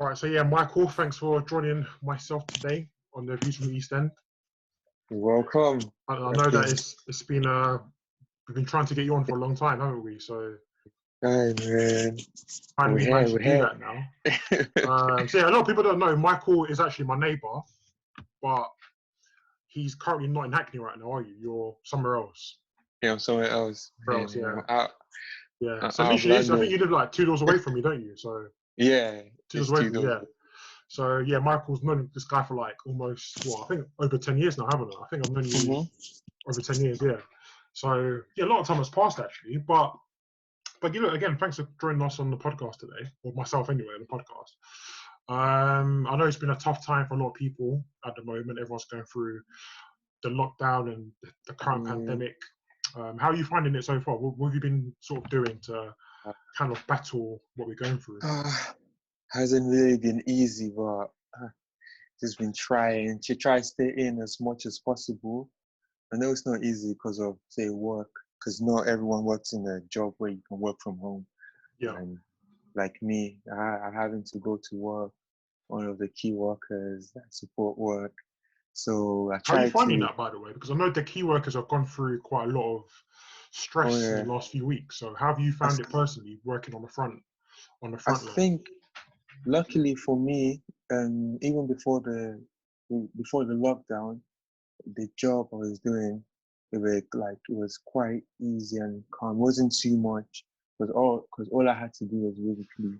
Right, so yeah, Michael, thanks for joining myself today on the Views from the East End. You're welcome. I know that it's been we've been trying to get you on for a long time, haven't we? So Hi, man. finally managed to do We're that now. So yeah, a lot of people don't know Michael is actually my neighbour, but he's currently not in Hackney right now, are you? You're somewhere else. Yeah, I'm somewhere else. Somewhere else, yeah. I'm out, Yeah. So out of literally, I think London. you live like 2 doors away from me, don't you? So Yeah, 2 doors it's away two from me, doors. yeah. So yeah, Michael's known this guy for like almost I think over 10 years now, haven't I? I think I've known you over 10 years, yeah. So yeah, a lot of time has passed actually, but you know, again, thanks for joining us on the podcast today, or myself anyway, on the podcast. I know it's been a tough time for a lot of people at the moment. Everyone's going through the lockdown and the current pandemic. How are you finding it so far? What have you been sort of doing to kind of battle what we're going through? Hasn't really been easy, but just been trying to stay in as much as possible. I know it's not easy because of, say, work, because not everyone works in a job where you can work from home. Yeah. And like me, I having to go to work, one of the key workers that support work. So I How are you try finding to. that, by the way? Because I know the key workers have gone through quite a lot of stress in the last few weeks. So how have you found it personally working on the front I line? think, luckily for me, even before the lockdown, the job I was doing, it was quite easy and calm. It wasn't too much. Because all I had to do was basically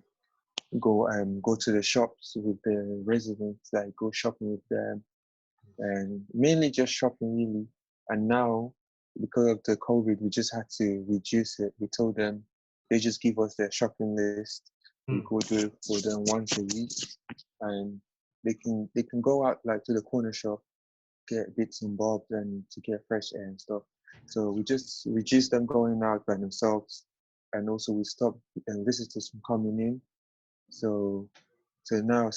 go to the shops with the residents, like go shopping with them, and mainly just shopping really. And now, because of the COVID, we just had to reduce it. We told them they just give us their shopping list. We go do it for them once a week, and they can go out like to the corner shop, get bits and bobs, and to get fresh air and stuff. So we just reduced them going out by themselves, and also we stopped visitors from coming in. So now,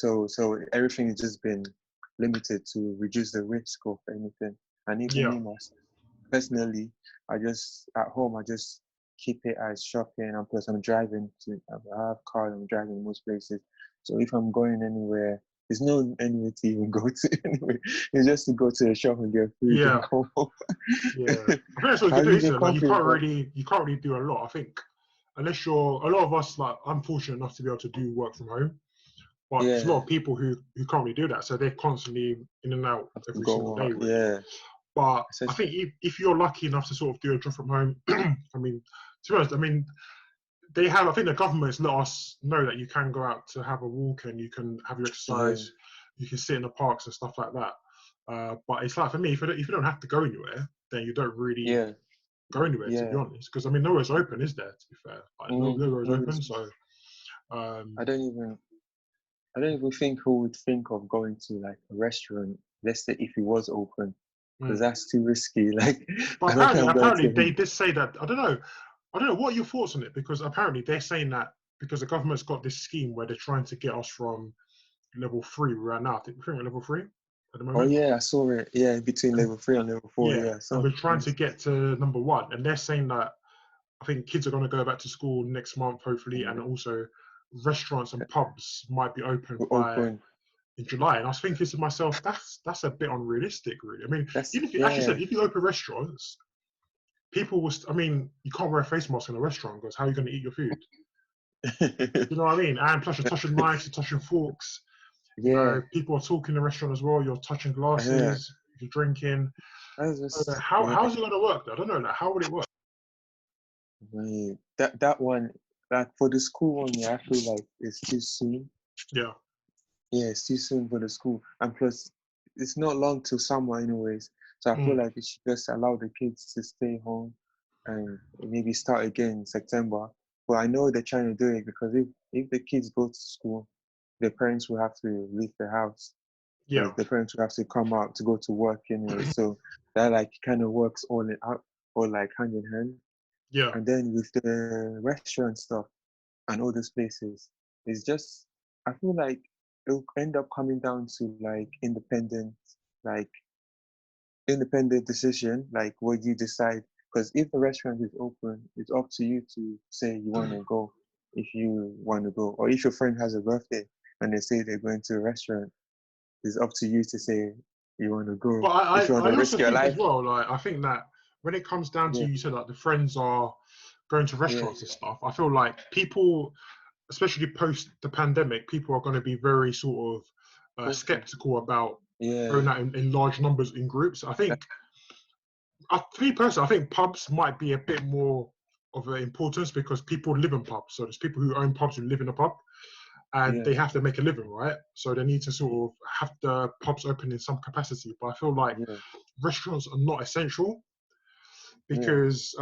everything has just been limited to reduce the risk of anything. And even Yeah. me myself, personally, at home, I just keep it as shopping. And plus, I have car, I'm driving most places. So if I'm going anywhere, there's no anywhere to even go to anyway. It's just to go to the shop and get food and Yeah. go home. Yeah. I think that's what you How can do, you isn't been it? Like you coping? can't really do a lot. I think unless you're a lot of us, like I'm fortunate enough to be able to do work from home. But there's a lot Yeah, of people who can't really do that. So they're constantly in and out have to every single go day, out. really. Yeah, But I think especially. if you're lucky enough to sort of do a job from home, I mean, to be honest, I mean, I think the government's let us know that you can go out to have a walk and you can have your Yeah, exercise, you can sit in the parks and stuff like that. But it's like for me, if you don't have to go anywhere, then you don't really yeah, go anywhere, to be yeah. honest. Because I mean, nowhere's open, is there? To be fair, like nowhere's No, open. So I um, don't even I don't even think who would think of going to like a restaurant, let's say if it was open, because mm. that's too risky. Like But I don't think I'm going apparently to. they did say that. I don't know. I don't know what are your thoughts on it, because apparently they're saying that because the government's got this scheme where they're trying to get us from level 3 right now. I think we're level 3 at the Oh moment. yeah, I saw it. Yeah, between And level 3 and level 4. yeah, Yeah, and so we're trying to get to number 1, and they're saying that I think kids are going to go back to school next month, hopefully, and also restaurants and pubs might be open we're by open. in July. And I was thinking to myself, that's a bit unrealistic, really. I mean, That's even if you actually yeah. said if you open restaurants, people will. I mean, you can't wear a face mask in a restaurant because how are you going to eat your food? You know what I mean? And plus, you're touching knives, you're touching forks. You Yeah, know, people are talking in the restaurant as well. You're touching yeah. glasses, you're drinking. That's just yeah. How's it going to work? Though? I don't know. Like, how would it work? Right. That one, that for the school one, yeah, I feel like it's too soon. Yeah, Yeah, it's too soon for the school. And plus, it's not long till summer, anyways. So I feel mm. like it should just allow the kids to stay home and maybe start again in September. But I know they're trying to do it because if the kids go to school, the parents will have to leave the house because Yeah, the parents will have to come out to go to work anyway. So that like kind of works all in out or like hand in hand. yeah, And then with the restaurant stuff and all those places, it's just I feel like it'll end up coming down to like independent decision, like what you decide. Because if the restaurant is open, it's up to you to say you want to go, if you want to go, or if your friend has a birthday when they say they're going to a restaurant, it's up to you to say you want to But go. I, If you want I to also risk your think as life, well, like I think that when it comes down to yeah, you said like the friends are going to yeah, restaurants and stuff, I feel like people, especially post the pandemic, people are going to be very sort of hopeful. skeptical about Yeah, going out in large numbers in groups. I think, for me personally, I think pubs might be a bit more of an importance because people live in pubs. So there's people who own pubs who live in a pub and yeah, they have to make a living, right? So they need to sort of have the pubs open in some capacity. But I feel like yeah, restaurants are not essential yeah. because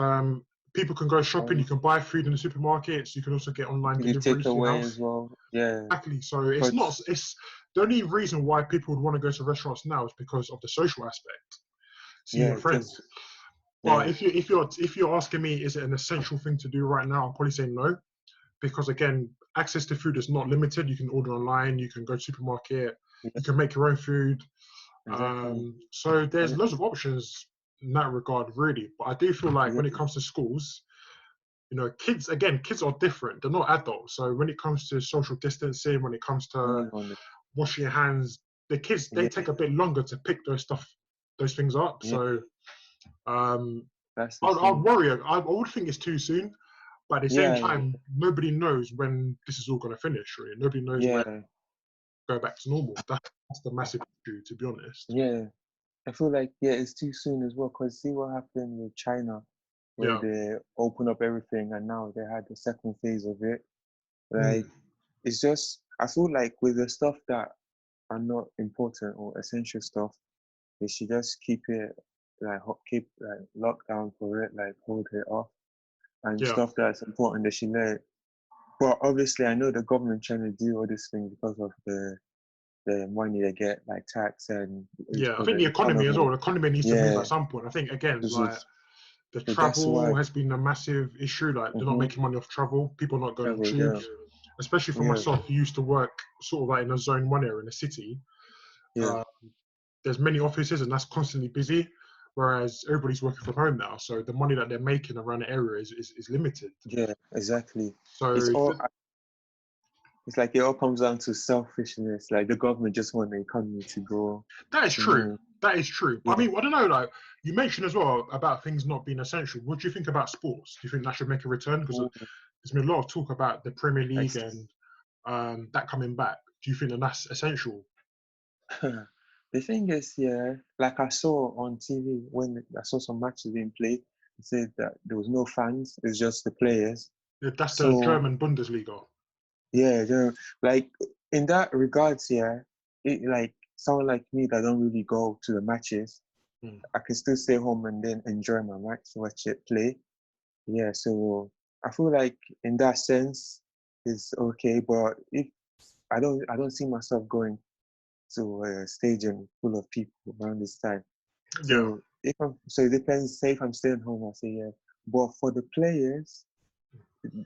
people can go shopping, you Um, can buy food in the supermarkets, you can also get online you take deliveries to your away as house. well. Yeah, Exactly. So it's but not. It's the only reason why people would want to go to restaurants now is because of the social aspect, seeing your yeah, friends. just But yeah, if you're asking me, is it an essential thing to do right now? I'll probably say no, because again, access to food is not limited. You can order online, you can go to supermarket, yeah, you can make your own food. exactly. So there's And loads of options in that regard, really. But I do feel like yeah, when it comes to schools, kids are different. They're not adults. So when it comes to social distancing, when it comes to going on it. washing your hands, the kids they Yeah, take a bit longer to pick those things up. yeah, So um, that's the I'd thing. worry. I would think it's too soon, but at the same Yeah, time, nobody knows when this is all going to finish. Really, nobody knows when yeah, go back to normal. That's the massive issue, to be honest. yeah. I feel like yeah, it's too soon as well. Cause see what happened with China, where Yeah. they open up everything, and now they had the second phase of it. Mm. Like it's just, I feel like with the stuff that are not important or essential stuff, they should just keep it like keep like lockdown for it, like hold it off, and Yeah. stuff that's important they should let it. But obviously, I know the government trying to do all these things because of the money they get, like tax and it's Yeah. I for think the the economy as well. economy. The economy needs to move Yeah, at some point. I think again, this like is the so that's travel why. has been a massive issue. Like they're not Mm-hmm. making money off travel. People are not going on Yeah, tubes. Especially for yeah, myself, who used to work sort of like in a zone one area in the city. yeah, Uh, there's many offices and that's constantly busy. Whereas everybody's working from home now, so the money that they're making around the area is limited. yeah. Exactly. It's So all. It's like it all comes down to selfishness. Like the government just want the economy that is to true. move. That is true. But I Yeah. mean, I don't know. Like you mentioned as well about things not being essential. What do you think about sports? Do you think that should make a return? Because Ooh, there's been a lot of talk about the Premier like League and that coming back. Do you think that that's essential? the thing is, yeah, like I saw on TV when I saw some matches being played, it said that there was no fans, it's just the players. That's the So German Bundesliga. yeah, like in that regards, yeah, like someone like me that don't really go to the matches, Mm. I can still stay home and then enjoy my match, watch it play. Yeah, so I feel like in that sense, it's okay. But if I don't see myself going to a stadium full of people around this time. Yeah, So it depends. Say if I'm staying home, I say yeah. But for the players,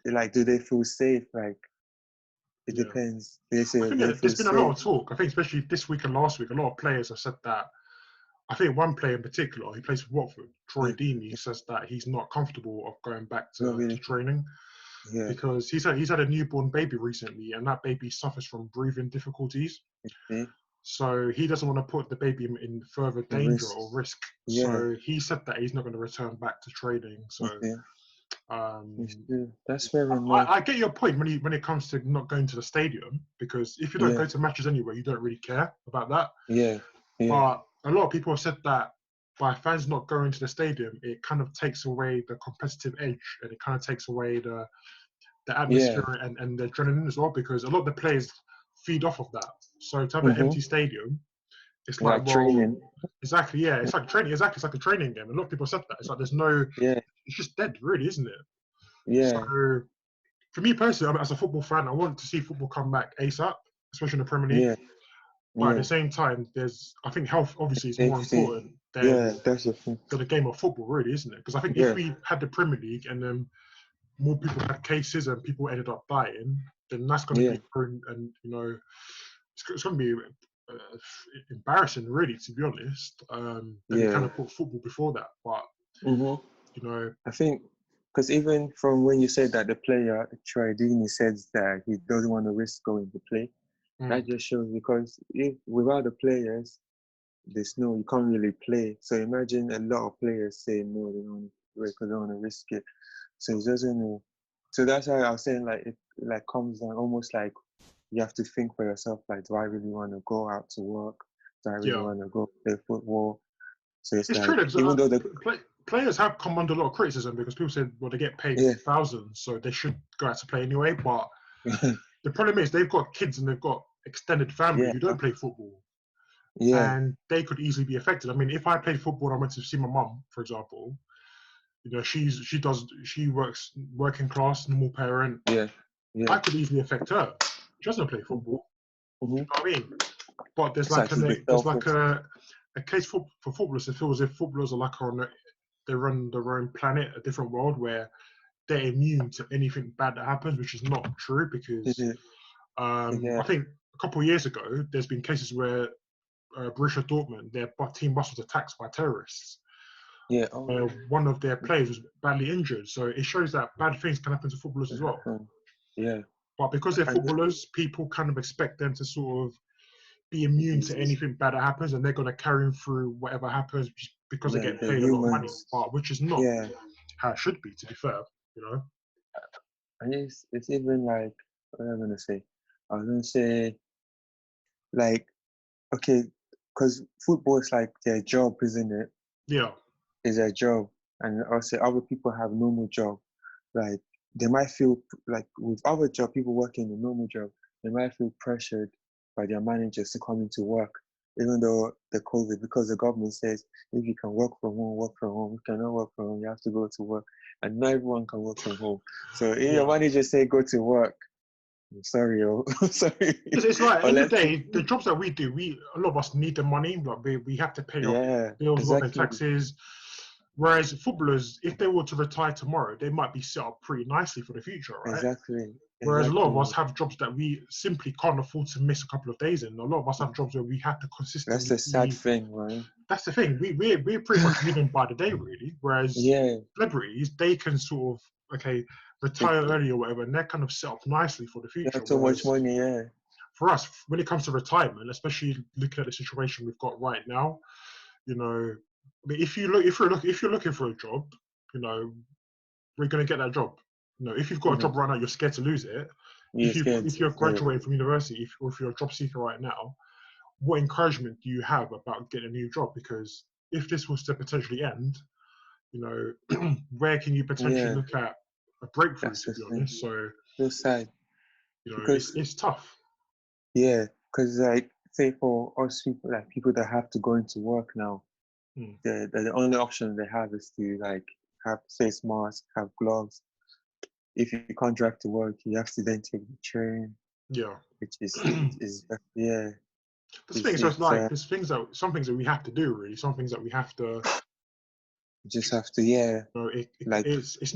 like, do they feel safe? Like, it yeah. depends. They I say think they there's feel been a lot safe. of talk. I think especially this week and last week, a lot of players have said that. I think one player in particular, he plays for Watford, Troy Yeah, Deeney, says that he's not comfortable of going back not to really. training Yeah, because he's had a newborn baby recently, and that baby suffers from breathing difficulties. see, So he doesn't want to put the baby in further the danger risk. or risk. Yeah, So he said that he's not going to return back to training. So you see, um, that's fair enough. I get your point when it comes to not going to the stadium because if you don't Yeah, go to matches anyway, you don't really care about that. yeah, yeah, But a lot of people have said that by fans not going to the stadium, it kind of takes away the competitive edge and it kind of takes away the yeah. atmosphere and the adrenaline as well because a lot of the players feed off of that. So to have an Mm-hmm. empty stadium, it's like, Like well, training. exactly, yeah, it's like training, exactly, it's like a training game. A lot of people said that. It's like there's no, Yeah, it's just dead, really, isn't it? So yeah, for me personally, I mean, as a football fan, I want to see football come back ASAP, especially in the Premier League. yeah, But at the yeah. same time, I think health obviously is more Safety. important Yeah, than that's the thing. the game of football, really, isn't it? Because I think if Yeah, we had the Premier League and then more people had cases and people ended up dying, then that's going to yeah, be and it's going to be embarrassing, really, to be honest. That we kind yeah. of put football before that, but Mm-hmm. you know, I think because even from when you said that the player Troy Deeney says that he doesn't want to risk going to play, That just shows, because if without the players, you can't really play. So imagine a lot of players saying no, they don't because they don't want to risk it. So it doesn't. So that's why I was saying, like, it like comes down almost like you have to think for yourself, like, do I really want to go out to work? Do I really Yeah. want to go play football? So it's It's like, true because even though players have come under a lot of criticism because people said, well, they get paid yeah, thousands, so they should go out to play anyway. But the problem is they've got kids and they've got extended family yeah, who don't play football, yeah, and they could easily be affected. I mean, if I played football and I went to see my mum, for example, she works working class, normal parent. yeah, yeah. I could easily affect her. She doesn't play Mm-hmm. football. You know what I mean? But there's It's like like she's the selfish. a case for footballers. It feels as if footballers are like they run their own planet, a different world where they're immune to anything bad that happens, which is not true because Yeah, I think a couple of years ago there's been cases where Borussia Dortmund, their team bus was attacked by terrorists. yeah. Oh, One of their players was badly injured, so it shows that bad things can happen to footballers as well. yeah. But because they're And footballers, people kind of expect them to sort of be immune to anything bad that happens, and they're going to carry them through whatever happens because they yeah, get they're paid a lot of money. humans. But which is not Yeah, how it should be, to be fair. You know? and it's even like, what am I gonna say? I was gonna say, like, okay, because football is like their job, isn't it? Yeah, Is their job, and also other people have normal job. Like, they might feel like with other job, people working a normal job, they might feel pressured by their managers to come into work, even though the COVID, because the government says if you can work from home, work from home. If you cannot work from home, you have to go to work, and not everyone can work from home. So if your yeah. manager say go to work, I'm sorry, I'm sorry, It's like at the end of unless the day, the jobs that we do, a lot of us need the money. Like we have to pay our yeah, bills, we're paying exactly, taxes. Whereas footballers, if they were to retire tomorrow, they might be set up pretty nicely for the future, right? exactly, Whereas a lot of exactly. us have jobs that we simply can't afford to miss a couple of days in. A lot of us have jobs where we have to That's consistently the sad be. thing, man. That's the thing. We're pretty much living by the day, really. Whereas Yeah, celebrities, they can sort of they, retire early or whatever, and they're kind of set up nicely for the they future. have so much Whereas money. Yeah, for us, when it comes to retirement, especially looking at the situation we've got right now, you know, I mean, if you're looking for a job, you know, we're going to get that job. You know, if you've got a mm-hmm. job right now, you're scared to lose it. You're scared If to you're say it. graduating from university, or if you're a job seeker right now, what encouragement do you have about getting a new job? Because if this was to potentially end, you know, where can you potentially Yeah, look at a breakthrough? that's To the be thing. honest, so So sad you know, because it's tough. yeah, because like say for us people, like people that have to go into work now, Hmm. the only option they have is to like have face masks, have gloves. If you can't drive to work, you have to then take the train, Yeah. which is The yeah, thing, so it's it's like there's some things that we have to do really, some things that we have to. you just have to yeah, You know, like it's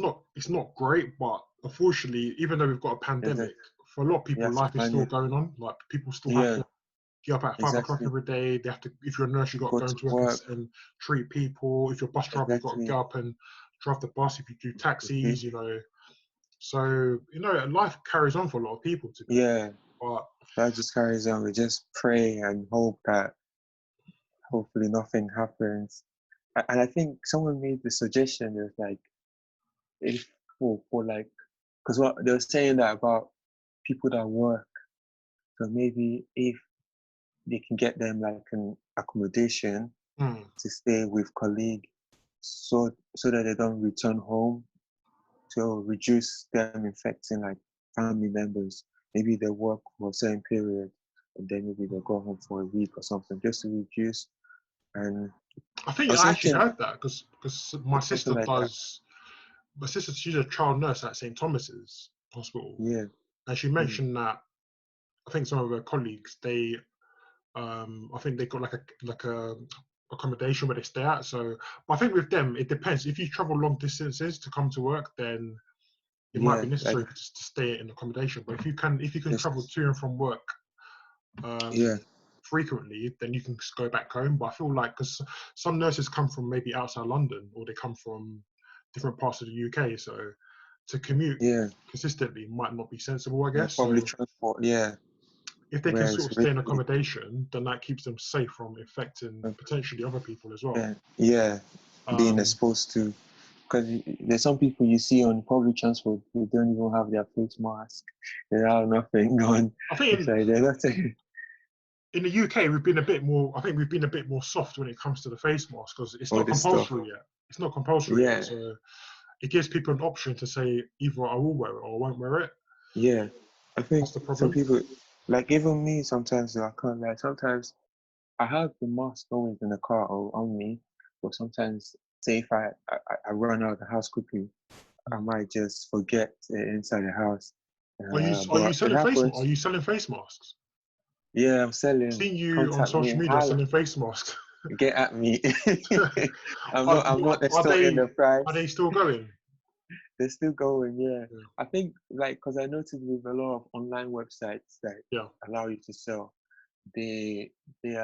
not great, but unfortunately, even though we've got a exactly pandemic, for a lot of you people, have to life is still manage. going on. Like people still have Yeah, to get up at 5 o'clock exactly. every day. They have to. If you're a nurse, you got Go to go to into work work. and treat people. If you're a bus driver, you got to get Exactly. up and drive the bus. If you do Hmm. taxis, you know. So you know, life carries on for a lot of people. To be Yeah, honest, that just carries on. We just pray and hope that hopefully nothing happens. And I think someone made the suggestion is like if for like because what they were saying that about people that work. So maybe if they can get them like an accommodation but to stay with colleague, so that they don't return home to reduce them infecting like family members. Maybe they work for a certain period and then maybe they go home for a week or something just to reduce. And I think I was I actually thinking heard that because my something sister like that. does. My sister, she's a child nurse at St Thomas's Hospital, Yeah. and she Mm. mentioned that I think some of her colleagues I think they got like a accommodation where they stay at. So, but I think with them it depends. If you travel long distances to come to work, then it might Yeah. be Like necessary just to stay in accommodation. But if you can travel just to and from work yeah. frequently, then you can just go back home. But I feel like because some nurses come from maybe outside London or they come from different parts of the UK, so to commute Yeah. consistently might not be sensible, I Yeah. guess. Public So transport. Yeah. if they can Whereas sort of stay in accommodation, then that keeps them safe from infecting potentially other people as well. yeah, being Um, exposed to, because there's some people you see on public transport who don't even have their face mask. They have nothing on. I think It's like they're not. in the UK we've been a bit more. I think we've been a bit more soft when it comes to the face mask because it's All not this stuff. compulsory yet. It's not compulsory Yeah, yet, so it gives people an option to say either I will wear it or I won't wear it. yeah. I think That's the some problem. people, like even me, sometimes I can't lie. Sometimes I have the mask always in the car or on me, but sometimes, say if I run out of the house quickly, I might just forget it inside the house. Are you But it selling Are happens. you selling face masks? Yeah, I'm I've selling. seen you on Contact me. social media Holla. selling face masks. Get at me. I'm are, not. I'm not are extorting they the price. still going? They're still going. Yeah. Yeah. I think like because I noticed with a lot of online websites that Yeah. allow you to sell, they they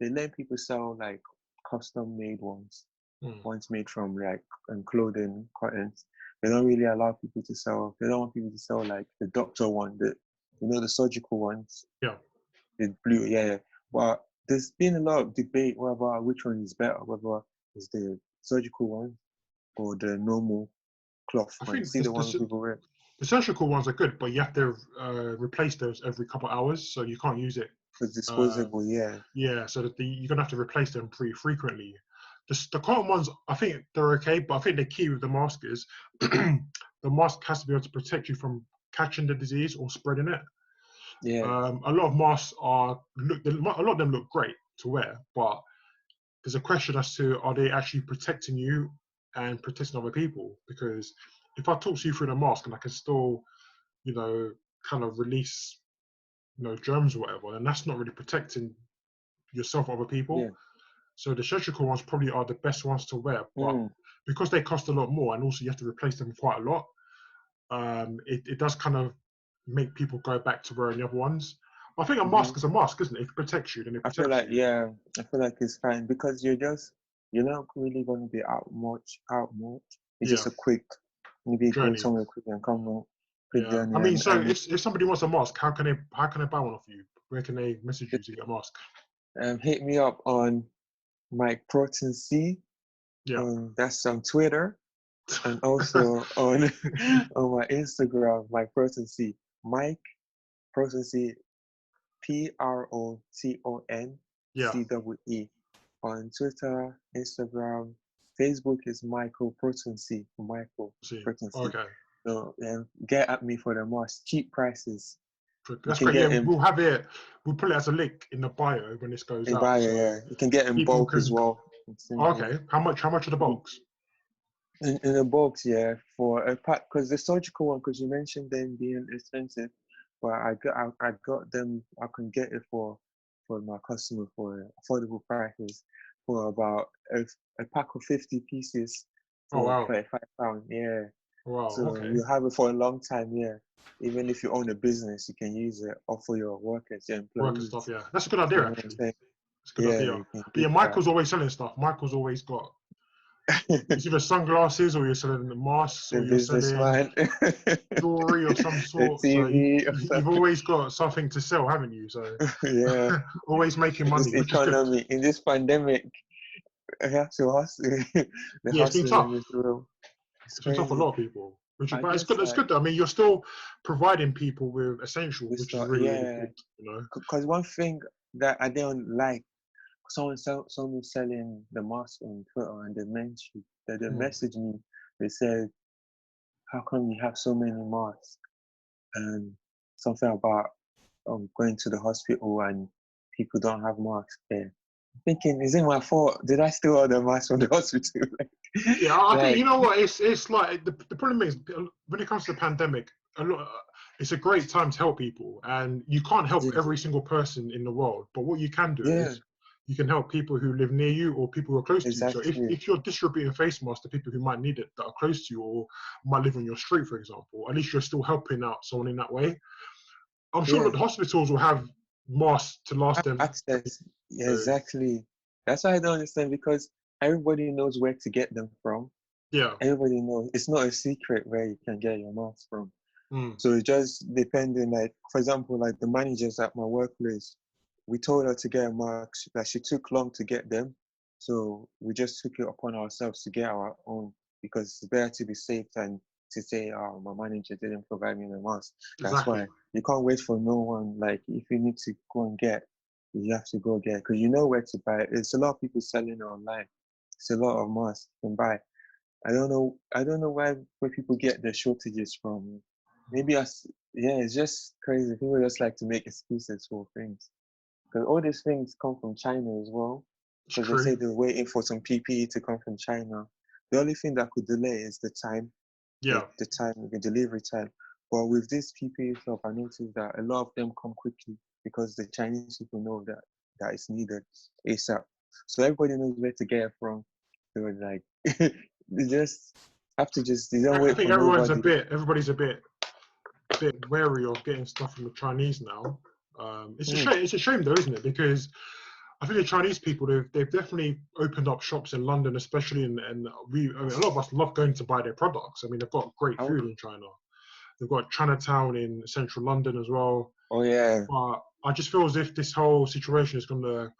let people sell like custom made ones, ones made from like clothing cottons. They don't really allow people to sell. They don't want people to sell like the doctor one, the surgical ones. Yeah. The blue, yeah. But there's been a lot of debate whether which one is better, whether it's the surgical one or the normal cloth I one. think See the one people wear. the surgical ones are good, but you have to replace those every couple of hours, so you can't use it. It's disposable, yeah. Yeah, so that you're gonna have to replace them pretty frequently. The cotton ones, I think they're okay, but I think the key with the mask is the mask has to be able to protect you from catching the disease or spreading it. Yeah. A lot of masks a lot of them look great to wear, but there's a question as to are they actually protecting you and protecting other people? Because if I talk to you through the mask and I can still, kind of release, germs or whatever, then that's not really protecting yourself or other people. Yeah. So the surgical ones probably are the best ones to wear, but because they cost a lot more and also you have to replace them quite a lot, it does kind of make people go back to wearing the other ones. I think a mask is a mask, isn't it? If it protects you, then it I feel protects like, you. yeah, I feel like it's fine because you're not really going to be out much. It's just Yeah, a quick, maybe go journey. somewhere quick and come out, quick Yeah, journey. I mean, so And if somebody wants a mask, how can they buy one off you? Where can they message you to get a mask? hit me up on Mike Protein C. Yeah, That's on Twitter and also on on my Instagram, Mike Protein C. Mike Protein C. yeah. PROTONCEE on Twitter, Instagram, Facebook is Michael Protency. Michael See, Protency. okay, So get at me for the most cheap prices. You that's can great. Yeah, get in we'll have it. We'll put it as a link in the bio when this goes out, buy, so yeah. You can get in people bulk as can. well. It's simple. Okay, how much? How much are the bulks? In a box, yeah, for a pack because the surgical one, because you mentioned them being expensive, but I got them. I can get it for my customer for affordable prices for about a pack of 50 pieces Oh for wow, £35. Yeah, wow. so Okay, you have it for a long time. Yeah, even if you own a business, you can use it or for your workers, your work and stuff. employees. Yeah, that's a good idea You know what I'm actually. saying? It's a good Yeah, idea. you can But yeah, keep that. Michael's always selling stuff. Michael's always got. It's either sunglasses or you're selling masks The or you're selling businessman, jewelry of some the sort. So TV or you've something. always got something to sell, haven't you? So Yeah, always making in this money, which is good. economy, in this pandemic, I have to hustle. The Yeah, it's been hustling tough. is real. It's It's been tough for a crazy. lot of people. I But it's guess good. It's like good. I mean, you're still providing people with essentials, we which is start, really, really yeah. good. You know. Because one thing that I don't like, someone selling the mask on Twitter and they Mm. messaged me. They said, "How come you have so many masks?" And something about going to the hospital and people don't have masks there. Thinking, is it my fault? Did I steal all the masks from the hospital? Yeah, I think like, you know what it's like. The problem is when it comes to the pandemic, a lot. It's a great time to help people, and you can't help yeah, every single person in the world. But what you can do yeah, is you can help people who live near you or people who are close to you. So exactly. if you're distributing face masks to people who might need it that are close to you or might live on your street, for example, at least you're still helping out someone in that way. I'm sure that Yeah, the hospitals will have masks to last them. access. Yeah, So, exactly. That's why I don't understand because everybody knows where to get them from. yeah, Everybody knows it's not a secret where you can get your mask from. Mm. So it just depending, like, for example, like the managers at my workplace, we told her to get marks, like she took long to get them. So we just took it upon ourselves to get our own because it's better to be safe than to say, oh, my manager didn't provide me the mask. That's Exactly. why you can't wait for no one. Like, if you need to go and get, you have to go get because you know where to buy it. There's a lot of people selling it online. It's a lot of masks you can buy. I don't know where people get the shortages from. Maybe us, yeah, it's just crazy. People just like to make excuses for things. Because all these things come from China as well. It's Because they say true. they're waiting for some PPE to come from China. The only thing that could delay is the time, Yeah. the time, the delivery time. But with this PPE stuff, I noticed that a lot of them come quickly because the Chinese people know that it's needed ASAP. So everybody knows where to get it from. So like, they just have to just, they don't I wait think for nobody. everybody's a bit wary of getting stuff from the Chinese now. It's a Mm, shame. It's a shame though, isn't it? Because I think the Chinese people they've definitely opened up shops in London, especially, and I mean, a lot of us love going to buy their products. I mean, they've got great oh, food in China. They've got Chinatown in central London as well. oh yeah, But I just feel as if this whole situation is going to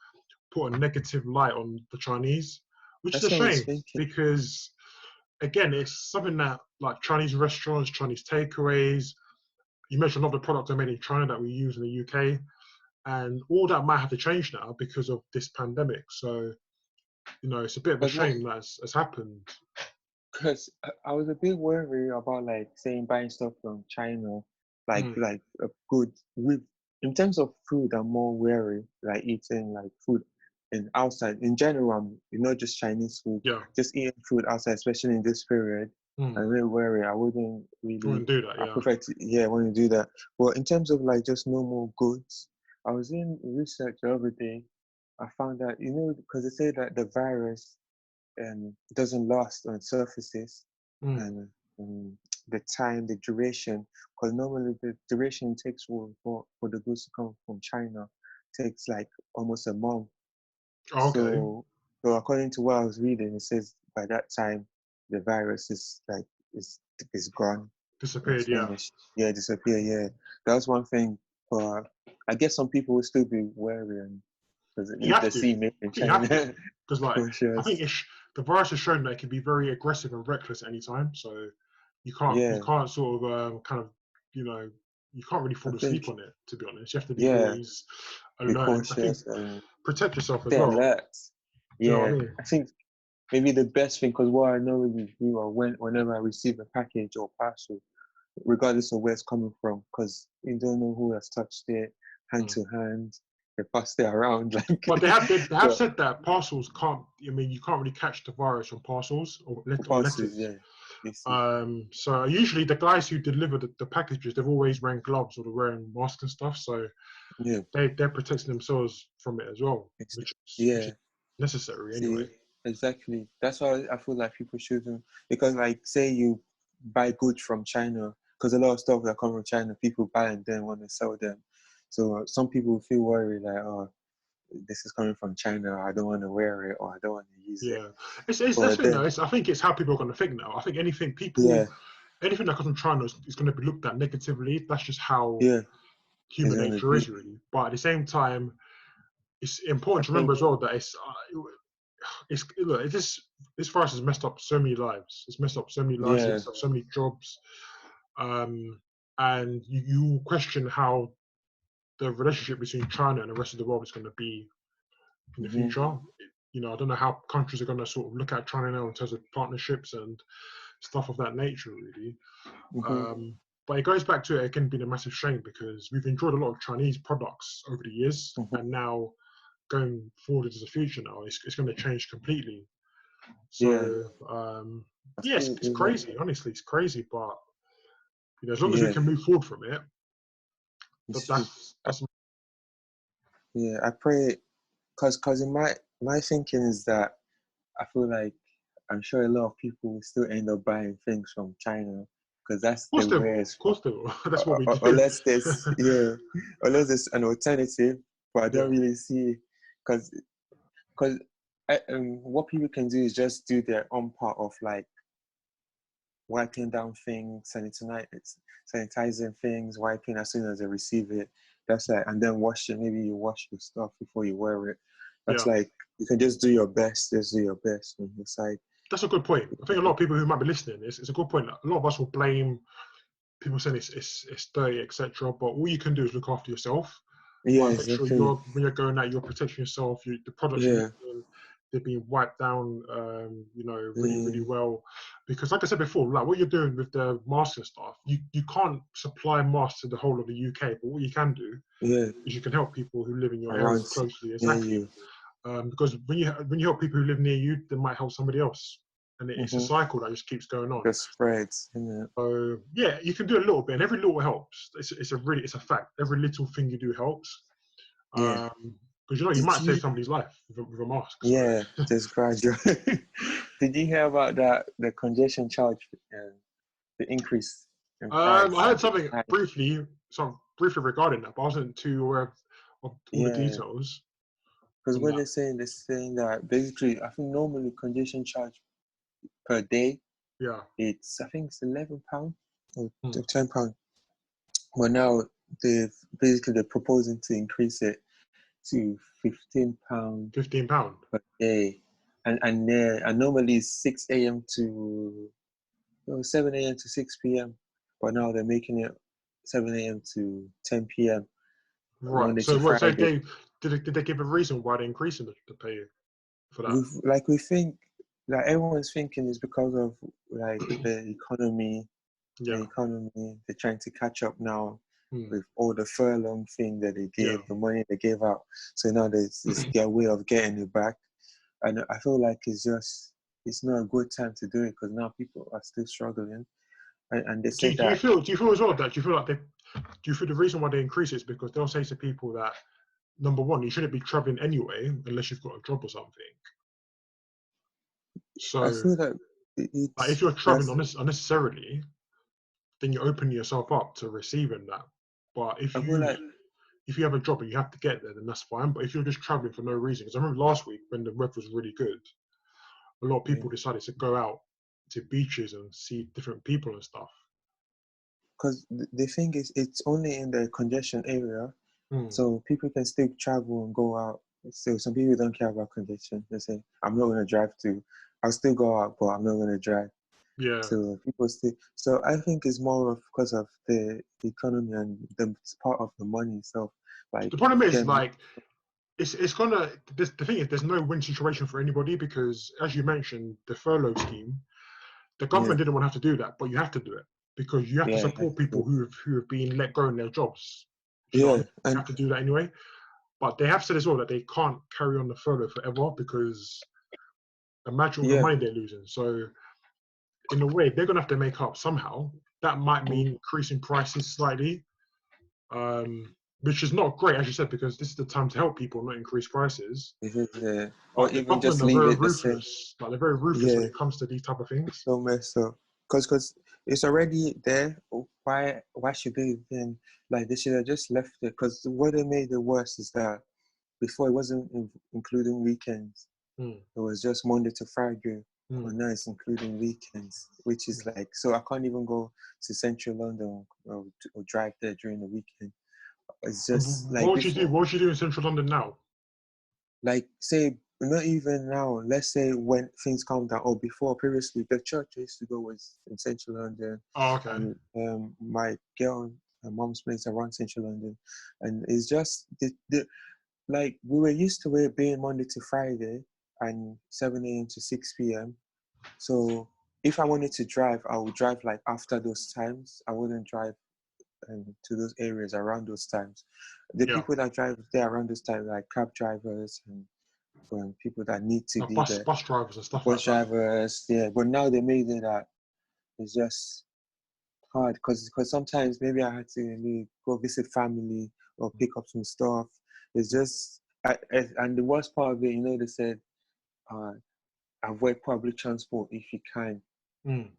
put a negative light on the Chinese, which is a that's what I was shame thinking. because again, it's something that like Chinese restaurants, Chinese takeaways. You mentioned a lot of the products are made in China that we use in the UK, and all that might have to change now because of this pandemic. So it's a bit of a Because what shame that has happened. Because I was a bit worried about like saying buying stuff from China, Mm, like a good with in terms of food. I'm more wary like eating like food and outside in general. Not just Chinese food, yeah, just eating food outside, especially in this period. mm, I'm really wary. I wouldn't I really. wouldn't do that. I Yeah, prefer to yeah, I want to do that. But in terms of like just normal goods, I was in research the other day. I found that because they say that the virus doesn't last on surfaces mm. and the time, the duration, because normally the duration takes for the goods to come from China takes like almost a month. Oh, okay, So according to what I was reading, it says by that time the virus is like is gone, it's disappeared. Yeah, finished, yeah, disappear, yeah. That was one thing, but I guess some people will still be wary and because you if they have to. see made I in think you have to China, because like I think cautious, the virus has shown that it can be very aggressive and reckless at any time. So you yeah. can't sort of kind of you know you can't really I fall asleep think, on it. To be honest, you have to be yeah, always be alert and I think cautious and protect yourself as stay well. alert. Do you know what Yeah, I mean? I think maybe the best thing, because what I normally do whenever I receive a package or parcel, regardless of where it's coming from, because you don't know who has touched it, hand Mm. to hand, they passed it around like But they have so said that parcels can't. I mean, you can't really catch the virus on parcels or parcels, letters. yeah. You see, So usually the guys who deliver the packages, they've always wearing gloves or they're wearing masks and stuff. So yeah, they're protecting themselves from it as well, which is yeah. necessary anyway. See, exactly. That's why I feel like people shouldn't, because like say you buy goods from China, because a lot of stuff that come from China, people buy and then want to sell them. So some people feel worried like, oh, this is coming from China. I don't want to wear it or I don't want to use it. Yeah, it's that's But the thing though. then, I think it's how people are going to think now. I think yeah, anything that comes from China is going to be looked at negatively. That's just how yeah, it's human gonna nature be. is, really. But at the same time, it's I important to remember think, as well that look, this virus has messed up so many lives. It's messed up so many lives. It's yeah, messed up so many jobs. Um, and you question how the relationship between China and the rest of the world is going to be in the hmm future. I don't know how countries are going to sort of look at China now in terms of partnerships and stuff of that nature, really. hmm Um, but it goes back to it again being a massive shame because we've enjoyed a lot of Chinese products over the years, hmm and now going forward into the future now, it's going to change completely. yeah. So I yes, feel it's crazy. Honestly, it's crazy. But as long as we yeah. can move forward from it, It's, that's yeah, I pray, cause in my thinking is that I feel like I'm sure a lot of people will still end up buying things from China because that's of course the they will. ways. Of course they will. That's what we do. Unless there's yeah, unless there's an alternative, but I Yeah. don't really see because because what people can do is just do their own part of like wiping down things, sanitizing things, wiping as soon as they receive it. That's like, and then wash it. Maybe you wash your stuff before you wear it. That's Yeah. like, you can just do your best. Just do your best. And it's like, That's a good point. I think a lot of people who might be listening, it's a good point. A lot of us will blame people saying it's dirty, etc. But all you can do is look after yourself. yeah, Like make sure exactly. when you're going out, you're protecting yourself. The products you're Yeah, using, they're being wiped down, really, really yeah, well. Because like I said before, like what you're doing with the mask and stuff, you can't supply masks to the whole of the UK. But what you can do yeah. is you can help people who live in your area Around closely. near Exactly. you. Because when you help people who live near you, they might help somebody else, and it's a Mm-hmm. cycle that just keeps going on. Just spreads, isn't it? So yeah, you can do a little bit, and every little helps. It's a fact. Every little thing you do helps. Yeah. Because you Did might save you? somebody's life with a mask. So Yeah, just gradual. Did you hear about that? The congestion charge, the increase in price I heard at the something time. briefly regarding that, but I wasn't too aware of all the Yeah, details because on what that. they're saying that basically, I think normally congestion charge per day, Yeah. I think it's £11 or Hmm. £10. But now they're proposing to increase it to £15 £15. per day, and normally it's 6 a.m. to 7 a.m. to 6 p.m. But now they're making it 7 a.m. to 10 p.m. Right. Monday So to what? So Friday. they did they give a reason why they're increasing the pay for that? We think, like, everyone's thinking is because of like the Yeah. economy. They're trying to catch up now Hmm. with all the furlough thing that they Yeah. gave, the money they gave out. So now it's their way of getting it back. And I feel like it's not a good time to do it because now people are still struggling. And they said that, Do you feel as well that do you feel like do you feel the reason why they increase it is because they'll say to people that number one, you shouldn't be traveling anyway unless you've got a job or something. I So feel that like, if it's you're traveling that's unnecessarily, then you're opening yourself up to receiving that. But I feel like if you have a job and you have to get there, then that's fine. But if you're just traveling for no reason, because I remember last week when the weather was really good, a lot of people decided to go out to beaches and see different people and stuff. because the thing is, it's only in the congestion area, Hmm. so people can still travel and go out. So some people don't care about congestion. They say, I'm not going to drive to, I'll still go out, but I'm not going to drive. Yeah. So people still, so I think it's more of because of the economy and the part of the money itself. Like The problem is them, like it's gonna. The thing is, there's no win situation for anybody because, as you mentioned, the furlough scheme, the yeah, government didn't want to have to do that, but you have to do it because you have to yeah, support people who have been let go in their jobs. Do you know what I yeah, mean? You and have to do that anyway. But they have said as well that they can't carry on the furlough forever because imagine all the yeah. money they're losing. So in a way, they're gonna have to make up somehow. That might Mm. mean increasing prices slightly, which is not great, as you said, because this is the time to help people, not increase prices. Or But the even government just are leave very it the same. ruthless. Like they're very ruthless when Yeah, it comes to these type of things. so messed up. Cause it's already there. Why should they then, like, they should have just left it? Cause what they made it worse is that before it wasn't including weekends. Mm, It was just Monday to Friday. But mm, now it's including weekends, which is like, so I can't even go to central London or drive there during the weekend. It's just what like would you do? before. What would you do in central London now? Like, say, not even now, let's say when things calm down, or before, previously, the church I used to go was in central London, Oh, okay. and my mom's place around central London, and it's just like, we were used to it being Monday to Friday and 7 a.m. to 6 p.m. So if I wanted to drive, I would drive like after those times. I wouldn't drive to those areas around those times. The Yeah. people that drive there around those times, like cab drivers and people that need to Like be bus there, bus drivers and stuff bus like that. drivers, yeah. But now they made it that it's just hard because sometimes maybe I had to maybe go visit family or pick up some stuff. It's just, and the worst part of it, they said, uh, avoid public transport if you can. Mm,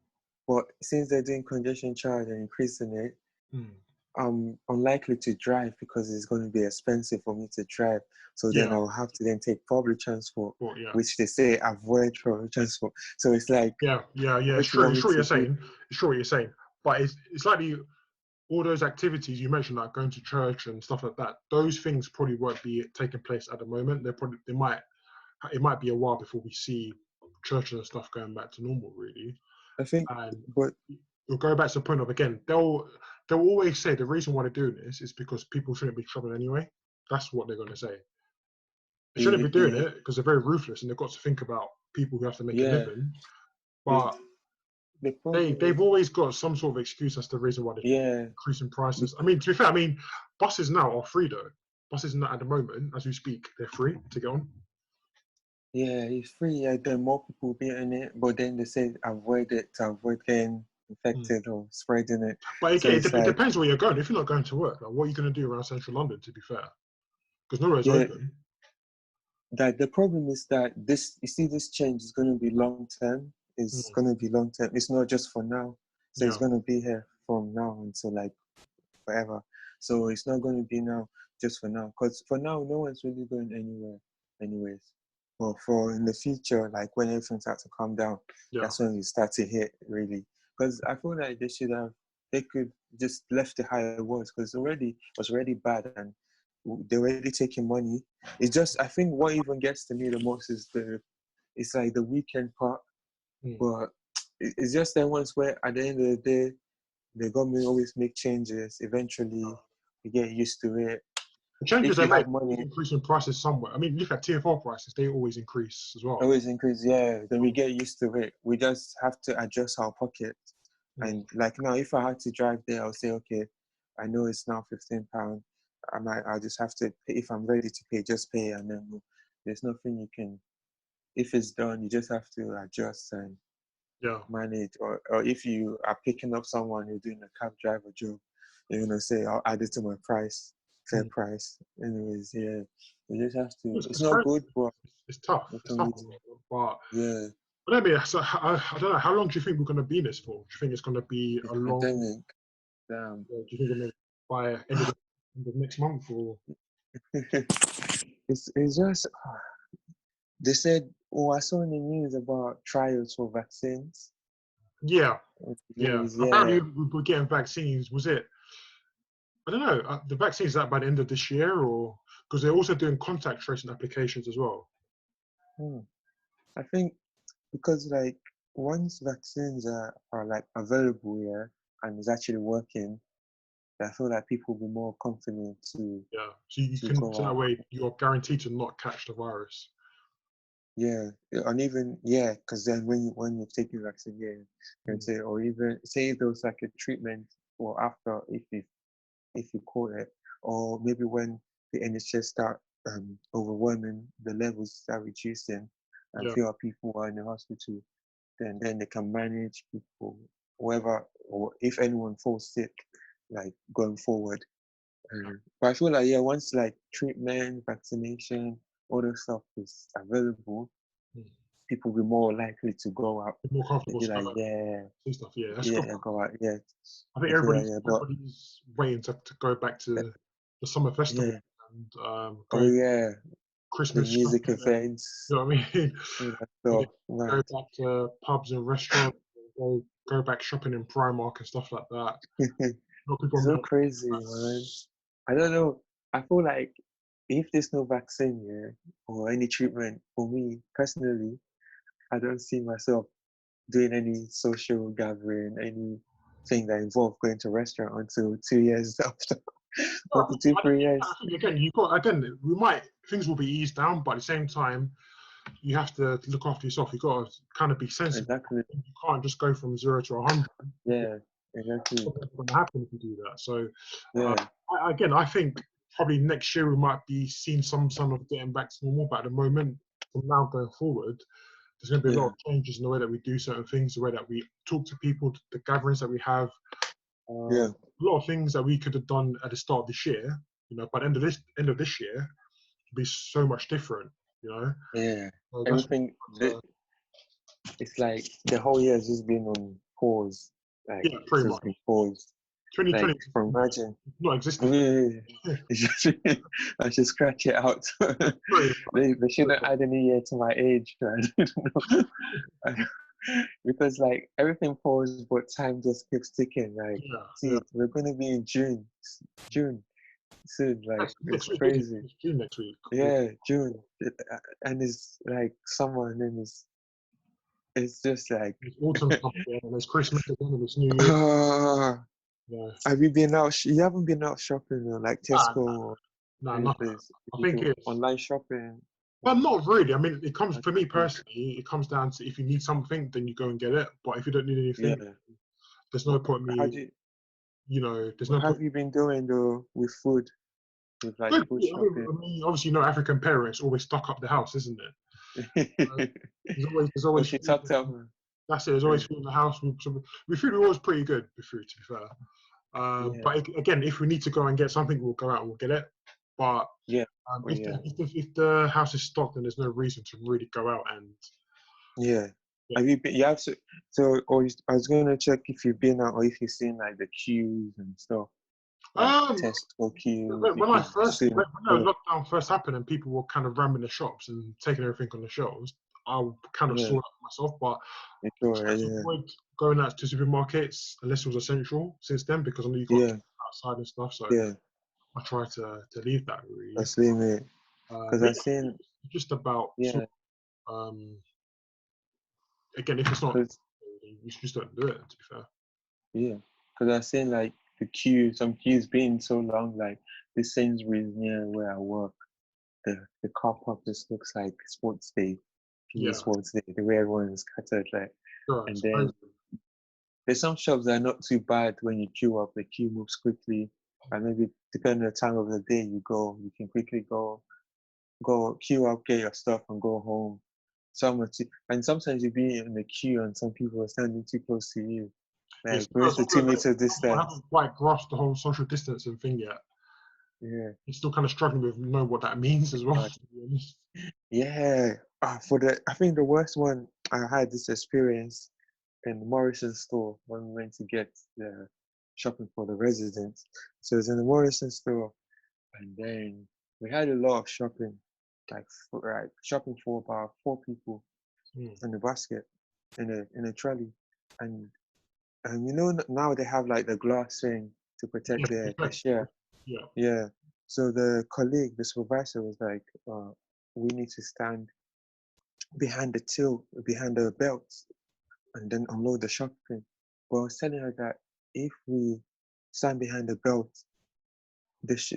But since they're doing congestion charge and increasing it, mm. I'm unlikely to drive because it's going to be expensive for me to drive. So then Yeah. I'll have to then take public transport, Well, yeah. which they say avoid public transport. So it's like, Yeah. what It's do you true. want It's me true what to you're do? saying. It's true what you're saying. But it's like all those activities you mentioned, like going to church and stuff like that. Those things probably won't be taking place at the moment. It might be a while before we see churches and stuff going back to normal, really. I think, And but we'll go back to the point of, again, they'll always say the reason why they're doing this is because people shouldn't be traveling anyway. That's what they're going to say. They shouldn't be doing yeah, it because they're very ruthless and they've got to think about people who have to make a yeah, living. the, But the problem they've is, always got some sort of excuse as to the reason why they're yeah, increasing be- prices. I mean, to be fair, buses now are free though. Buses now at the moment, as we speak, they're free to get on. yeah, it's free. Yeah, then more people be in it, but then they say avoid it to avoid getting Mm. infected or spreading it. But So again, it's it like, depends where you're going. If you're not going to work, like, what are you going to do around central London, to be fair? Because nowhere's yeah, open. that the problem is that this, you see, this change is going to be long term. It's Mm. going to be long term. It's not just for now. So it's Yeah. going to be here from now until like forever. So it's not going to be now just for now. Because for now, no one's really going anywhere, anyways. But for in the future, like when everything starts to calm down, Yeah. that's when we start to hit really. Because I feel like they could just left it how it was. Because it was already bad, and they're already taking money. It's just, I think what even gets to me the most is it's like the weekend part. Mm. But it's just the ones where at the end of the day, the government always make changes. Eventually, you get used to it. The changes If they you make, have money, increasing prices somewhere. I mean, look at TFR prices; they always increase as well. always increase. Yeah, then we get used to it. We just have to adjust our pocket. Mm. And like now, if I had to drive there, I'll say, okay, I know it's now £15. I'll just have to pay. If I'm ready to pay, just pay, and then there's nothing you can. If it's done, you just have to adjust and Yeah. manage. Or if you are picking up someone who's doing a cab driver job, you're gonna say, I'll add it to my price, fair Mm. price. Anyways, yeah, you just have to. It's It's not crazy. good, but It's tough. It's nothing tough. easy. But Yeah, let me. So I don't know. How long do you think we're going to be in this for? Do you think it's going to be this a long? pandemic, damn. Do you think we're going to by end of next month or? It's just they said. Oh, I saw in the news about trials for vaccines. Yeah. Yeah. News, Apparently, yeah. we were getting vaccines. Was it? I don't know. The vaccines that by the end of this year, or because they're also doing contact tracing applications as well. Hmm. I think because like once vaccines are like available, yeah, and it's actually working, I feel like people will be more confident Yeah. So you to can. go So that out. way, you're guaranteed to not catch the virus. Yeah, and even yeah, because then when you're taking vaccine, yeah, you can Mm. say, or even say if there was like a treatment or after if you call it, or maybe when the NHS start overwhelming, the levels start reducing, and Yeah. fewer people are in the hospital, then they can manage people, whoever, or if anyone falls sick, like going forward. But I feel like yeah, once like treatment, vaccination, all this stuff is available, Mm. people will be more likely to go out. More They'll comfortable be like, stuff. yeah, Stuff. Yeah. That's yeah, good. go out, yeah. I think I feel like yeah, but everybody's waiting to go back to the summer festival yeah, and oh go yeah, the Christmas music shopping. And, events, you know what I mean? all that Ready stuff, to go man. back to pubs and restaurants. Go back shopping in Primark and stuff like that. A lot of people It's are so making crazy, man. I don't know. I feel like if there's no vaccine, yeah, or any treatment, for me personally, I don't see myself doing any social gathering, anything that involve going to restaurant until 2 years after, well, 1 to 2, 3 years. I think again, we might things will be eased down, but at the same time, you have to look after yourself. You've got to kind of be sensible. Exactly. You can't just go from 0 to 100. Yeah. Exactly. What's going to happen if you do that? So, uh, Yeah. I think probably next year we might be seeing some of getting back to normal. But at the moment, from now going forward, there's going to be a lot Yeah. of changes in the way that we do certain things, the way that we talk to people, the gatherings that we have. Yeah. A lot of things that we could have done at the start of this year, by the end of this year, it'd be so much different. You know, Yeah. so that's Everything. It's like the whole year has just been on pause. Like yeah, it's pretty just much. been paused. Like 2020 from imagine. not existed. Yeah, it's just, I should scratch it out. Pretty They shouldn't much. add any year to my age. I don't know. Because like everything falls, but time just keeps ticking. Like, Yeah, yeah. see, we're gonna be in June soon. Like, Next it's week, isn't it? crazy. It's June next week. Yeah, June, and it's like summer, and then it's just like, It's autumn's coming again, and there's Christmas again, and it's New Year. ah, Yeah. have you been out? You haven't been out shopping, like Nah, Tesco or any no. place? I You think do it's online shopping. well, not really. I mean, it comes for me Okay. personally. It comes down to if you need something, then you go and get it. But if you don't need anything, Yeah. there's no What, point in how me. do you, There's what no have point. you been doing though with food, with like Good. food I shopping? mean, obviously, African parents always stock up the house, isn't it? Uh, there's always Okay, food. tell me. That's it. There's Yeah. always food in the house. With food, we're always pretty good with food, to be fair. Yeah. But again, if we need to go and get something, we'll go out and we'll get it. But Yeah. Oh if, yeah. if the house is stocked, then there's no reason to really go out and Yeah. yeah. Have you been? You have to. So, I was gonna check if you've been out or if you've seen like the queues and stuff, like Um, Tesco queues. when, If when I you've first seen. when the lockdown first happened and people were kind of ramming the shops and taking everything on the shelves, I kind of Yeah. saw that for myself. But Yeah. I Sure. tried to Yeah. avoid going out to supermarkets unless it was essential since then because I know you got Yeah. kids outside and stuff. So Yeah. I try to leave that really. That's it. Because But I've yeah, seen. it's just about Yeah. um, again, if it's not, Because you just don't do it. To be fair. yeah. Because I've seen like some queues being so long. Like the Sainsbury's near where I work, the car park just looks like sports day, PE Yeah, sports day. The way everyone is scattered, like, sure, and it's crazy. then there's some shops that are not too bad when you queue up. The queue moves quickly, and maybe depending on the time of the day you go, you can quickly go queue up, get your stuff, and go home. And sometimes you be in the queue, and some people are standing too close to you. Yes, Like no, where's the some people 2 meter I distance? haven't quite grasped the whole social distancing thing yet. Yeah, I'm still kind of struggling with know what that means as well. but To be honest. yeah. I think the worst one I had this experience in the Morrison store when we went to get the shopping for the residents. So it was in the Morrison store, and then we had a lot of shopping, like shopping for about 4 people Mm. in the basket, in a trolley, and now they have like the glass thing to protect Yeah, the respect. cashier. Yeah, Yeah. So the supervisor was like, we need to stand behind the till, behind the belt, and then unload the shopping. But I was telling her that if we stand behind the belt,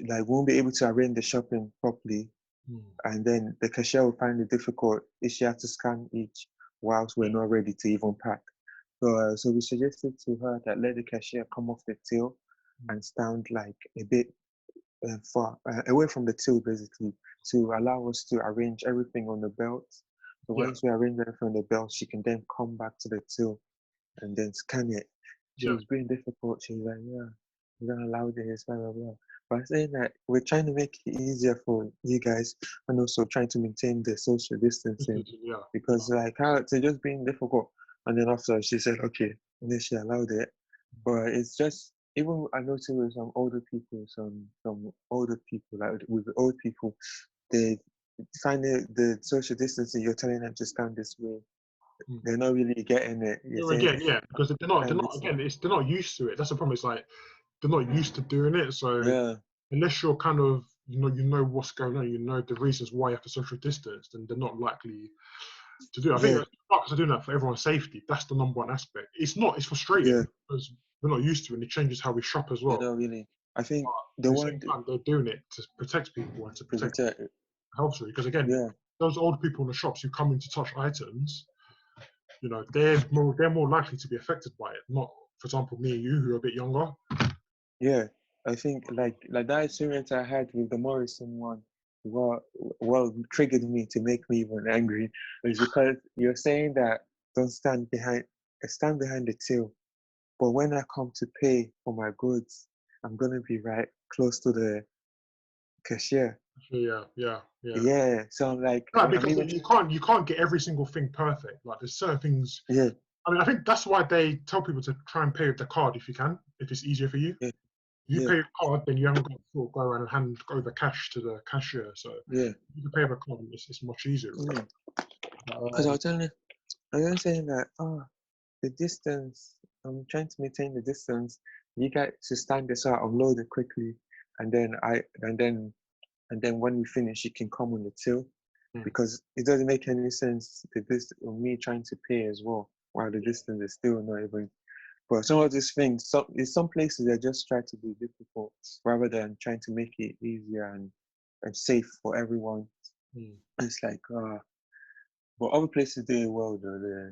like won't be able to arrange the shopping properly, mm. and then the cashier will find it difficult if she has to scan each whilst we're Yeah, not ready to even pack. So we suggested to her that let the cashier come off the till mm. and stand like a bit far away from the till, basically, to allow us to arrange everything on the belt. So yeah, once we arrange everything on the belt, she can then come back to the till and then scan it. She yeah. was being difficult. She was like, yeah, we're gonna allow this, blah blah blah. But saying that we're trying to make it easier for you guys and also trying to maintain the social distancing Yeah, because like how it's just being difficult. And then after she said, okay, and then she allowed it. But it's just even I noticed with some older people, like with old people, they find the social distancing. You're telling them to stand this way. mm. They're not really getting it. You're Yeah, saying again, yeah, because they're stand not this way. again, they're not used to it. That's the problem. It's like they're not used to doing it. So Yeah, unless you're kind of you know what's going on, you know the reasons why you have to social distance, then they're not likely to do it. I think yeah, the markets are doing that for everyone's safety. That's the number one aspect. It's frustrating yeah. because we're not used to it and it changes how we shop as They're well. not really. I think At the the one same time, they're doing it to protect people and to to protect protect. health. Because again, Yeah, those old people in the shops who come in to touch items, they're more likely to be affected by it. Not, for example, me and you who are a bit younger. yeah. I think like that experience I had with the Morrison one, what triggered me to make me even angry is because you're saying that don't stand behind the till, but when I come to pay for my goods, I'm gonna be right close to the cashier. Yeah, yeah, yeah. Yeah, so I'm like, Right, I'm because even you can't get every single thing perfect. Like there's certain things yeah, I mean, I think that's why they tell people to try and pay with the card if you can, if it's easier for you. Yeah, If you yeah, pay with card, then you haven't got to sort of go around and hand over cash to the cashier. So yeah, if you can pay with a card, it's much easier. Really. yeah. But, Because I was saying that, the distance, I'm trying to maintain the distance. You guys should stand this out, unload it quickly, and then when we finish, you can come on the till, Hmm. because it doesn't make any sense me trying to pay as well while the distance is still not even. But some of these things, in some places they just try to be difficult rather than trying to make it easier and safe for everyone. Hmm. It's like, but other places do it well though.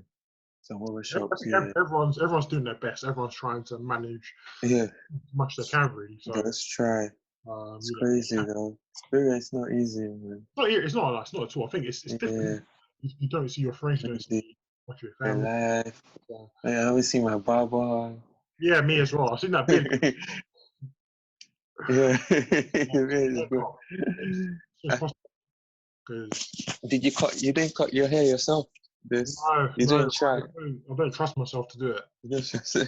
Some other I shops, think yeah, everyone's doing their best. Everyone's trying to manage yeah, as much as they can, really. So, just try. It's you know, crazy though. Experience not easy, man. it's not at all. I think it's different. Yeah, You don't see your friends, you don't crazy. see much of your The family. life. So, I always see my barber. yeah, me as well. I've seen that beard. Yeah, Yeah, it's good. it's just possible because Did you cut? You didn't cut your hair yourself. This no, you no, didn't try. I don't trust myself to do it. You just So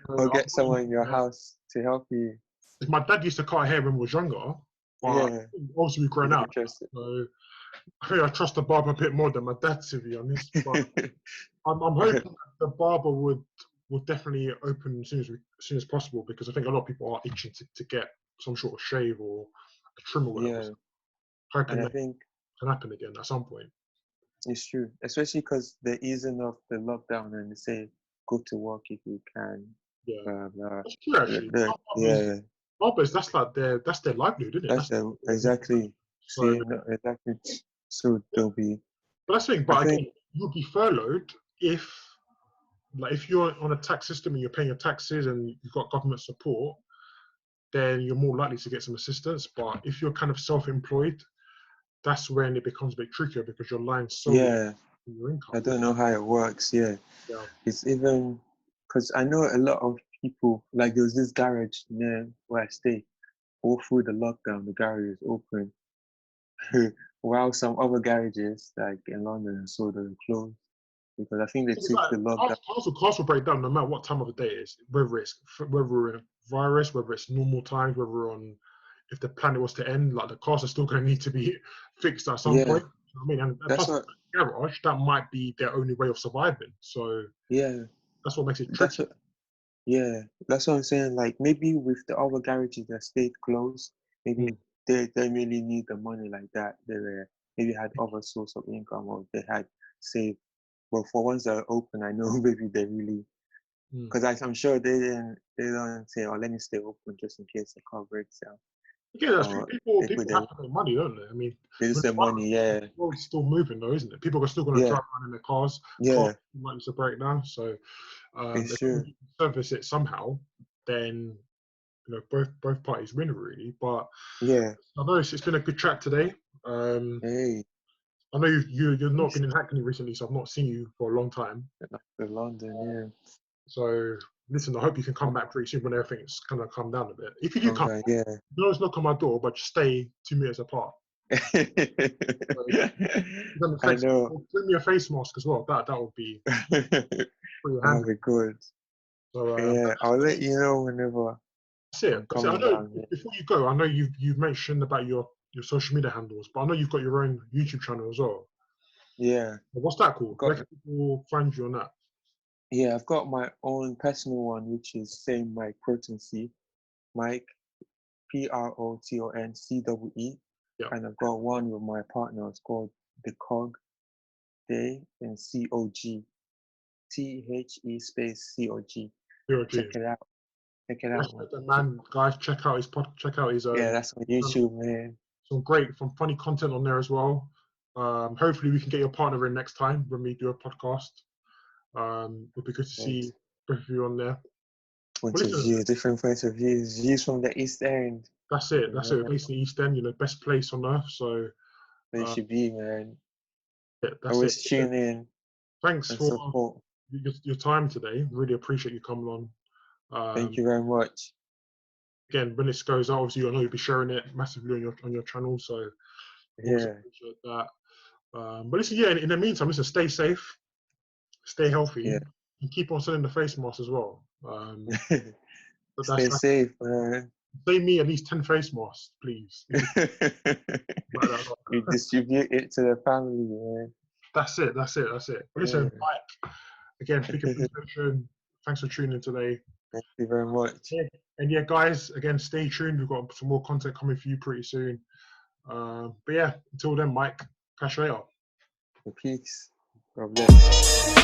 or I'm get someone in your not, house to help you. my dad used to cut hair when we was younger, but Yeah, obviously we've you grown didn't up. trust So I think I trust the barber a bit more than my dad, to be honest. But I'm hoping that the barber would definitely open as soon as possible, because I think a lot of people are itching to get some sort of shave or a trim or whatever. Yeah, So hoping and I that think can happen again at some point. it's true, especially because they're easing off the lockdown and they say go to work if you can. Yeah, Blah blah. that's true actually. Yeah, Barbers, that's their livelihood, isn't it? that's exactly. So, See, no, exactly. So they'll be. but that's the thing. I But think. again, you'll be furloughed if, like, if you're on a tax system and you're paying your taxes and you've got government support, then you're more likely to get some assistance. But if you're kind of self-employed, that's when it becomes a bit trickier because you're relying solely Yeah, on your income. I don't know how it works. Yeah, Yeah. it's even because I know a lot of people. Like there was this garage near where I stay. All through the lockdown, the garage is open, while some other garages, like in London and so, they're closed because I think they It's took like the lockdown. cars will break down no matter what time of the day it is, whether we're in a virus, whether it's normal times, whether we're on, if the planet was to end, like the cars are still going to need to be fixed at some Yeah, point. You know what I mean, and that's plus what. garage, that might be their only way of surviving. So Yeah, that's what makes it that's tricky. what. Yeah, that's what I'm saying. Like maybe with the other garages that stayed closed, maybe Mm. they really need the money like that. They were maybe had other source of income or they had saved. But for ones that are open, I know maybe they really Mm. because I'm sure they don't say, oh, let me stay open just in case the car breaks down. Yeah, that's true. Or People have to make money, don't they? I mean, they just when say money. Yeah, the world's still moving though, isn't it? People are still going to yeah, drive around in their cars. Cars yeah. might to break down. So It's if you true. can service it somehow, then both parties win really. But Yeah. I know it's been a good chat today. Hey, I know you've not been in Hackney recently, so I've not seen you for a long time. to London. So listen, I hope you can come back pretty soon when everything's kind of calmed down a bit. If you do Yeah. come, Okay. Yeah. no, it's knock on my door, but just stay 2 meters apart. So, I know. bring me a face mask as well. That would be pretty That'll handy. be good. So Yeah, I'll let you know whenever that's it. I'm That's it. I coming know down. Yeah. before you go, I know you've mentioned about your social media handles, but I know you've got your own YouTube channel as well. Yeah. What's that called? Where Got can people find you on that? yeah, I've got my own personal one, which is same Mike Protonce, Mike PROTONCEE, Yeah, and I've got one with my partner. It's called The Cog Day and COG THE space COG. Zero G. Check it out. Check it out, man. Respect that man, guys. Check out his Yeah, that's on channel. YouTube, man. Some great, some funny content on there as well. Hopefully, we can get your partner in next time when we do a podcast. It'll be good to Right. see both of you on there. Well, Points of listen, view, different points of views. Views from the East End. that's it. That's Yeah, it. Based in East End, best place on earth. So they uh, should be, man. yeah, that's it. Always tune in Thanks and for support. your time today. Really appreciate you coming on. Thank Um, you very much. Again, when this goes out, obviously, I know you'll be sharing it massively on your channel. So always Yeah, appreciate that. But listen, yeah. In the meantime, listen, stay safe, stay healthy, yeah, and keep on selling the face masks as well. But Stay safe, man. save me at least 10 face masks, please. You distribute it to the family, man. That's it. Listen, Mike, again, speaking of description, thanks for tuning in today. Thank you very much. Yeah. And yeah, guys, again, stay tuned. We've got some more content coming for you pretty soon. But yeah, until then, Mike, catch you later. Peace. God bless.